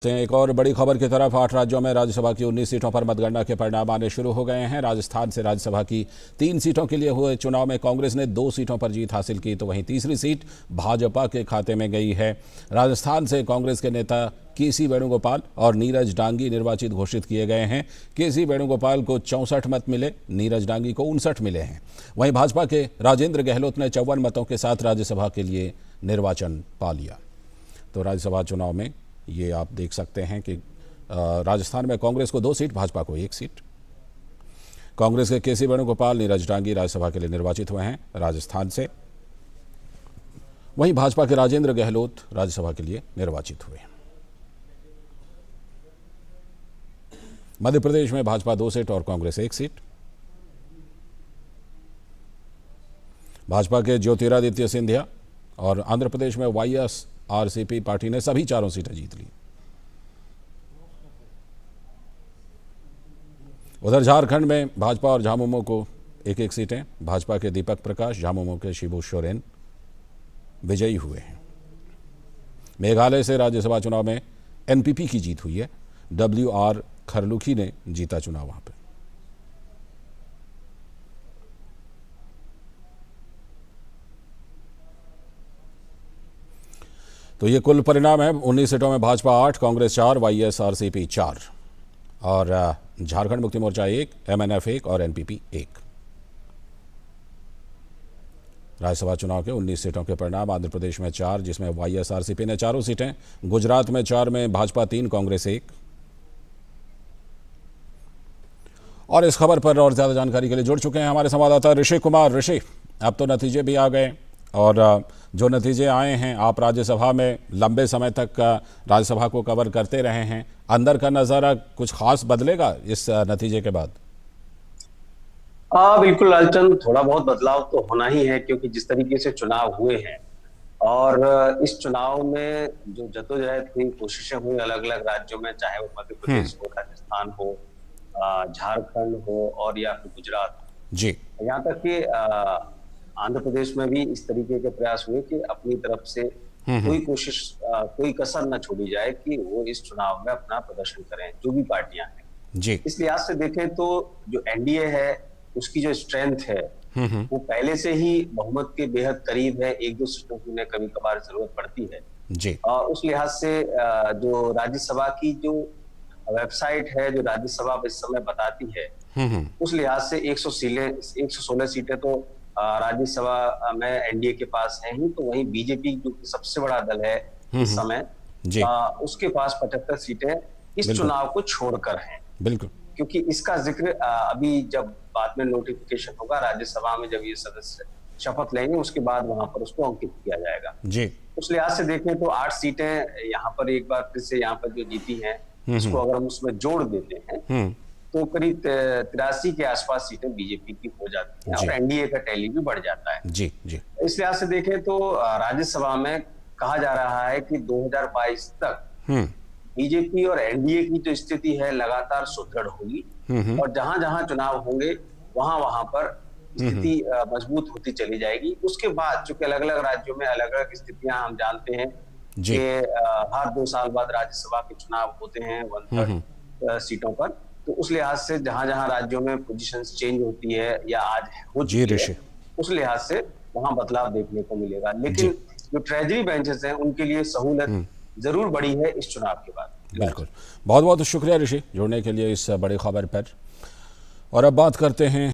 एक और बड़ी खबर की तरफ 8 राज्यों में राज्यसभा की 19 सीटों पर मतगणना के परिणाम आने शुरू हो गए हैं। राजस्थान से राज्यसभा की 3 सीटों के लिए हुए चुनाव में कांग्रेस ने 2 सीटों पर जीत हासिल की, तो वहीं तीसरी सीट भाजपा के खाते में गई है। राजस्थान से कांग्रेस के नेता के.सी. वेणुगोपाल और नीरज डांगी निर्वाचित घोषित किए गए हैं। के.सी. वेणुगोपाल को 64 मत मिले, नीरज डांगी को 59 मिले हैं। वहीं भाजपा के राजेंद्र गहलोत ने 54 मतों के साथ राज्यसभा के लिए निर्वाचन पा लिया। तो राज्यसभा चुनाव में ये आप देख सकते हैं कि राजस्थान में कांग्रेस को 2 सीट, भाजपा को 1 सीट। कांग्रेस के के.सी. वेणुगोपाल, नीरज डांगी राज्यसभा के लिए निर्वाचित हुए हैं राजस्थान से। वहीं भाजपा के राजेंद्र गहलोत राज्यसभा के लिए निर्वाचित हुए। मध्य प्रदेश में भाजपा 2 सीट और कांग्रेस 1 सीट। भाजपा के ज्योतिरादित्य सिंधिया और आंध्र प्रदेश में वाईएसआरसीपी पार्टी ने सभी 4 सीटें जीत ली। उधर झारखंड में भाजपा और झामुमो को 1-1 सीटें। भाजपा के दीपक प्रकाश, झामुमो के शिबू सोरेन विजयी हुए हैं। मेघालय से राज्यसभा चुनाव में एनपीपी की जीत हुई है। WR खरलुखी ने जीता चुनाव वहां पर। तो ये कुल परिणाम है। 19 सीटों में भाजपा 8, कांग्रेस 4, वाईएसआरसीपी 4 और झारखंड मुक्ति मोर्चा 1, MNF 1 और एनपीपी 1। राज्यसभा चुनाव के 19 सीटों के परिणाम: आंध्र प्रदेश में 4, जिसमें वाईएसआरसीपी ने 4 सीटें। गुजरात में 4 में भाजपा 3, कांग्रेस 1। और इस खबर पर और ज्यादा जानकारी के लिए जुड़ चुके हैं हमारे संवाददाता ऋषि कुमार। ऋषि, अब तो नतीजे भी आ गए और जो नतीजे आए हैं, आप राज्यसभा में लंबे समय तक राज्यसभा को कवर करते रहे हैं, अंदर का नज़ारा कुछ खास बदलेगा इस नतीजे के बाद? बिल्कुल लालचंद, थोड़ा बहुत बदलाव तो होना ही है, क्योंकि जिस तरीके से चुनाव हुए हैं और इस चुनाव में जो जद्दोजहद हुई, कोशिशें हुई अलग अलग राज्यों में, चाहे वो मध्य प्रदेश हो, राजस्थान हो, झारखंड हो और या फिर गुजरात जी, यहाँ तक कि आंध्र प्रदेश में भी इस तरीके के प्रयास हुए कि अपनी तरफ से कोई कोशिश, कोई कसर न छोड़ी जाए कि वो इस चुनाव में अपना प्रदर्शन करें, जो भी पार्टियां हैं जी। इस लिहाज से देखें तो जो एनडीए है उसकी जो स्ट्रेंथ है वो पहले से ही बहुमत के बेहद करीब है। 1-2 सीटों की उन्हें कभी कभार जरूरत पड़ती है जी। उस लिहाज से जो राज्यसभा की जो वेबसाइट है, जो राज्यसभा इस समय बताती है, उस लिहाज से 116 सीटें तो राज्यसभा में एनडीए के पास है ही। तो वहीं बीजेपी जो सबसे बड़ा दल है इस समय, उसके पास 75 सीटें इस चुनाव को छोड़कर हैं। बिल्कुल, क्योंकि इसका जिक्र अभी जब बाद में नोटिफिकेशन होगा राज्यसभा में, जब ये सदस्य शपथ लेंगे उसके बाद वहां पर उसको अंकित किया जाएगा जी। उस लिहाज से देखें तो 8 सीटें यहाँ पर एक बार फिर से यहाँ पर जो जीती हैं, इसको अगर हम उसमें जोड़ देते हैं तो करीब 83 के आसपास सीटें बीजेपी की हो जाती हैं और एनडीए का टैली भी बढ़ जाता है जी जी। इस लिहाज से देखें तो राज्यसभा में कहा जा रहा है कि 2022 तक बीजेपी और एनडीए की जो स्थिति है लगातार सुदृढ़ होगी और जहां जहां चुनाव होंगे वहां वहां पर स्थिति मजबूत होती चली जाएगी। उसके बाद चूंकि अलग अलग राज्यों में अलग अलग स्थितियां हम जानते हैं कि हर 2 साल बाद राज्यसभा के चुनाव होते हैं 1/3 सीटों पर, तो उस लिहाज से जहां जहां राज्यों में पोजीशंस चेंज होती है या आज हो चुकी है, उस लिहाज से वहां बदलाव देखने को मिलेगा। लेकिन जो ट्रेजरी बेंचेस हैं उनके लिए सहूलत जरूर बढ़ी है इस चुनाव के बाद। बिल्कुल, बहुत बहुत शुक्रिया ऋषि जुड़ने के लिए इस बड़ी खबर पर। और अब बात करते हैं